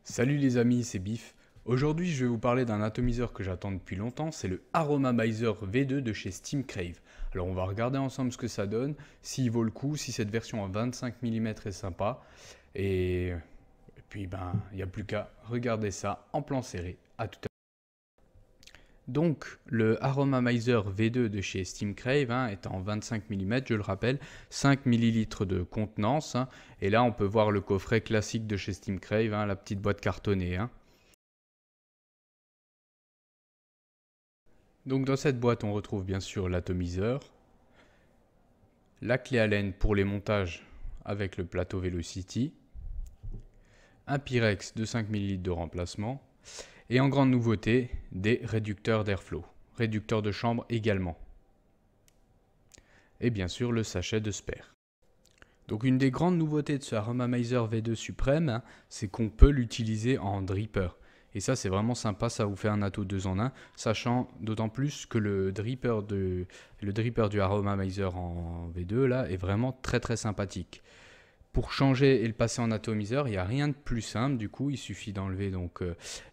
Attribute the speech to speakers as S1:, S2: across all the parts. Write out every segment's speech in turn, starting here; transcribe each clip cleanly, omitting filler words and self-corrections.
S1: Salut les amis, c'est Biff. Aujourd'hui, je vais vous parler d'un atomiseur que j'attends depuis longtemps, c'est le Aromamizer V2 de chez Steamcrave. Alors on va regarder ensemble ce que ça donne, s'il vaut le coup, si cette version en 25 mm est sympa. Et puis il n'y a plus qu'à regarder ça en plan serré. À tout à l'heure. Donc le Aromamizer V2 de chez Steamcrave est en 25 mm, je le rappelle, 5 ml de contenance. Et là on peut voir le coffret classique de chez Steamcrave, la petite boîte cartonnée. Donc dans cette boîte, on retrouve bien sûr l'atomiseur, la clé Allen pour les montages avec le plateau Velocity, un Pyrex de 5 ml de remplacement et en grande nouveauté, des réducteurs d'airflow, réducteurs de chambre également. Et bien sûr le sachet de spare. Donc une des grandes nouveautés de ce Aromamizer V2 Supreme, c'est qu'on peut l'utiliser en dripper. Et ça c'est vraiment sympa, ça vous fait un ato 2 en 1, sachant d'autant plus que le dripper du Aromamizer en V2 là est vraiment très sympathique. Pour changer et le passer en atomiseur, il n'y a rien de plus simple, du coup il suffit d'enlever donc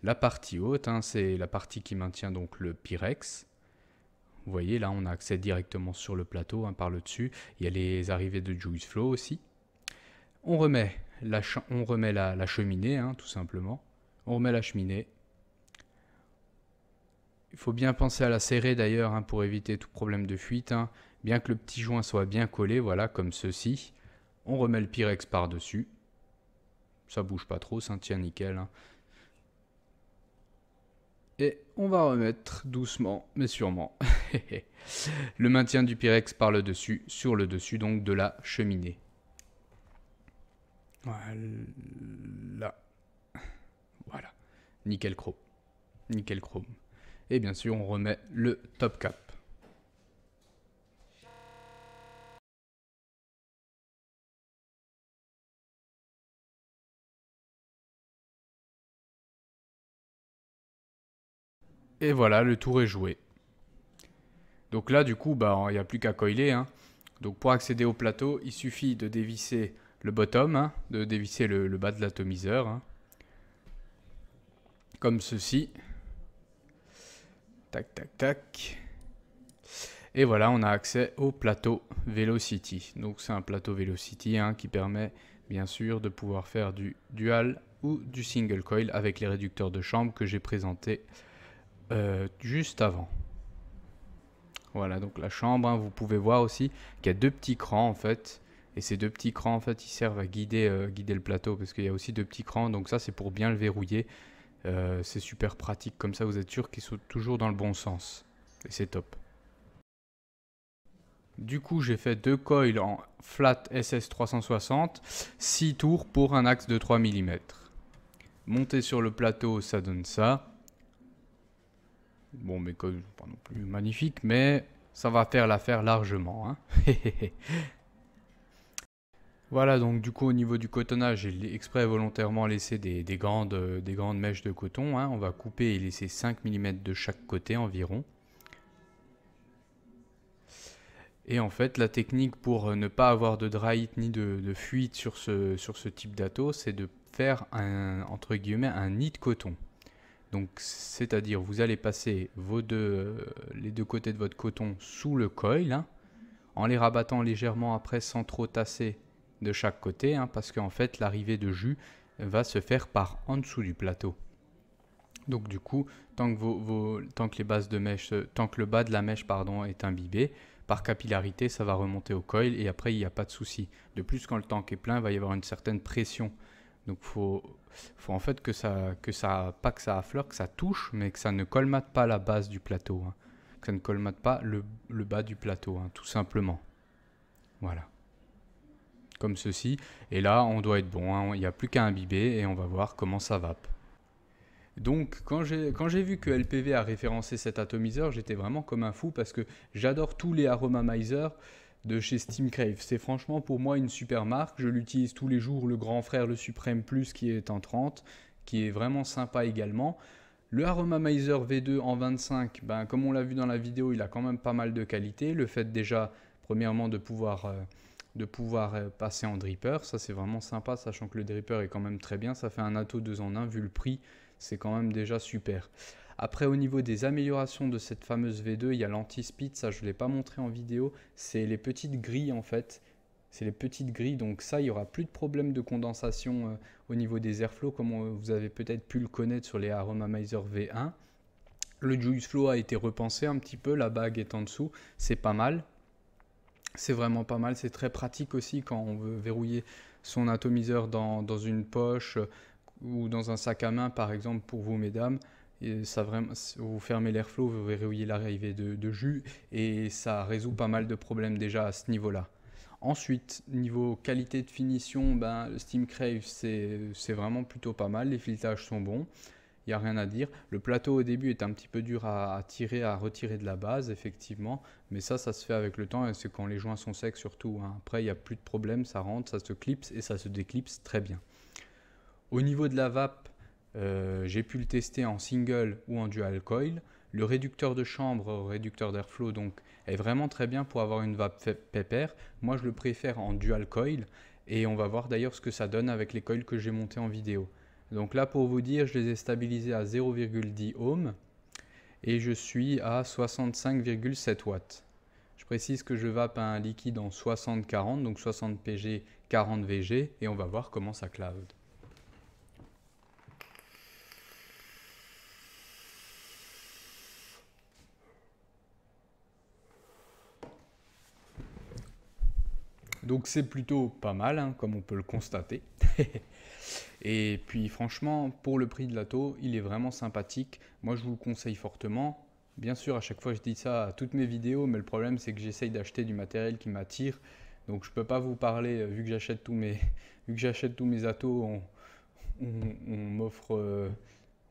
S1: la partie haute, c'est la partie qui maintient donc le Pyrex. Vous voyez là on a accès directement sur le plateau par le dessus, il y a les arrivées de Juice Flow aussi. On remet la cheminée tout simplement. On remet la cheminée. Il faut bien penser à la serrer d'ailleurs pour éviter tout problème de fuite. Bien que le petit joint soit bien collé, voilà, comme ceci. On remet le Pyrex par-dessus. Ça bouge pas trop, ça tient nickel. Et on va remettre doucement, mais sûrement, le maintien du Pyrex par le dessus, sur le dessus donc de la cheminée. Voilà. Voilà. Nickel chrome. Nickel chrome. Et bien sûr, on remet le top cap. Et voilà, le tour est joué. Donc là, du coup, il n'y a plus qu'à coiler. Donc pour accéder au plateau, il suffit de dévisser le bottom, de dévisser le bas de l'atomiseur. Comme ceci. Tac, tac, tac. Et voilà, on a accès au plateau Velocity. Donc c'est un plateau Velocity qui permet bien sûr de pouvoir faire du dual ou du single coil avec les réducteurs de chambre que j'ai présenté juste avant. Voilà, donc la chambre, vous pouvez voir aussi qu'il y a deux petits crans en fait. Et ces deux petits crans en fait, ils servent à guider le plateau parce qu'il y a aussi deux petits crans. Donc ça, c'est pour bien le verrouiller. C'est super pratique, comme ça vous êtes sûr qu'ils sont toujours dans le bon sens. Et c'est top. Du coup, j'ai fait deux coils en flat SS360, 6 tours pour un axe de 3 mm. Monter sur le plateau, ça donne ça. Bon, mes coils sont pas non plus magnifiques, mais ça va faire l'affaire largement. Voilà, donc du coup au niveau du cotonnage, j'ai exprès volontairement laissé des grandes mèches de coton. On va couper et laisser 5 mm de chaque côté environ. Et en fait, la technique pour ne pas avoir de dry it ni de fuite sur ce type d'ato, c'est de faire entre guillemets un nid de coton. Donc, c'est-à-dire, vous allez passer les deux côtés de votre coton sous le coil, en les rabattant légèrement après sans trop tasser de chaque côté, parce qu'en fait, l'arrivée de jus va se faire par en dessous du plateau. Donc, du coup, tant que les bases de mèche, tant que le bas de la mèche est imbibé, par capillarité, ça va remonter au coil et après, il n'y a pas de souci. De plus, quand le tank est plein, il va y avoir une certaine pression. Donc, faut en fait pas que ça affleure, que ça touche, mais que ça ne colmate pas la base du plateau. Que ça ne colmate pas le bas du plateau, tout simplement. Voilà. Comme ceci. Et là, on doit être bon. Il n'y a plus qu'à imbiber et on va voir comment ça vape. Donc, quand j'ai vu que LPV a référencé cet atomiseur, j'étais vraiment comme un fou parce que j'adore tous les Aromamizer de chez Steamcrave. C'est franchement pour moi une super marque. Je l'utilise tous les jours, le grand frère, le Supreme Plus qui est en 30, qui est vraiment sympa également. Le Aromamizer V2 en 25, comme on l'a vu dans la vidéo, il a quand même pas mal de qualité. Le fait déjà, premièrement, de pouvoir de pouvoir passer en dripper. Ça c'est vraiment sympa, sachant que le dripper est quand même très bien. Ça fait un Atto 2 en 1, vu le prix, c'est quand même déjà super. Après, au niveau des améliorations de cette fameuse V2, il y a l'anti-speed, ça je ne l'ai pas montré en vidéo, c'est les petites grilles en fait. C'est les petites grilles, donc ça, il n'y aura plus de problème de condensation au niveau des airflows, comme vous avez peut-être pu le connaître sur les Aromamizer V1. Le Juice Flow a été repensé un petit peu, la bague est en dessous, c'est pas mal. C'est vraiment pas mal, c'est très pratique aussi quand on veut verrouiller son atomiseur dans une poche ou dans un sac à main par exemple pour vous mesdames. Et ça vraiment, vous fermez l'airflow, vous verrouillez l'arrivée de jus et ça résout pas mal de problèmes déjà à ce niveau-là. Ensuite, niveau qualité de finition, ben, le Steam Crave c'est vraiment plutôt pas mal, les filettages sont bons. Il n'y a rien à dire. Le plateau au début est un petit peu dur à tirer, à retirer de la base, effectivement. Mais ça se fait avec le temps et c'est quand les joints sont secs surtout, hein. Après, il n'y a plus de problème, ça rentre, ça se clipse et ça se déclipse très bien. Au niveau de la vape, j'ai pu le tester en single ou en dual coil. Le réducteur de chambre, réducteur d'airflow, donc, est vraiment très bien pour avoir une vape pépère. Moi, je le préfère en dual coil et on va voir d'ailleurs ce que ça donne avec les coils que j'ai montés en vidéo. Donc là, pour vous dire, je les ai stabilisés à 0,10 ohms et je suis à 65,7 watts. Je précise que je vape un liquide en 60-40, donc 60 pg, 40 VG, et on va voir comment ça cloud. Donc c'est plutôt pas mal, hein, comme on peut le constater. Et puis franchement, pour le prix de l'Atto, il est vraiment sympathique. Moi, je vous le conseille fortement. Bien sûr, à chaque fois, je dis ça à toutes mes vidéos, mais le problème, c'est que j'essaye d'acheter du matériel qui m'attire. Donc, je ne peux pas vous parler, vu que j'achète tous mes Atto, on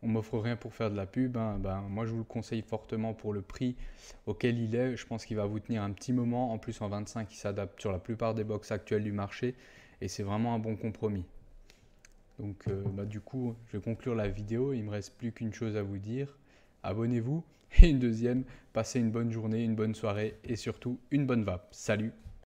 S1: m'offre rien pour faire de la pub, hein. Moi, je vous le conseille fortement pour le prix auquel il est. Je pense qu'il va vous tenir un petit moment. En plus, en 25, il s'adapte sur la plupart des box actuelles du marché. Et c'est vraiment un bon compromis. Donc du coup, je vais conclure la vidéo. Il ne me reste plus qu'une chose à vous dire. Abonnez-vous. Et une deuxième, passez une bonne journée, une bonne soirée et surtout une bonne vape. Salut!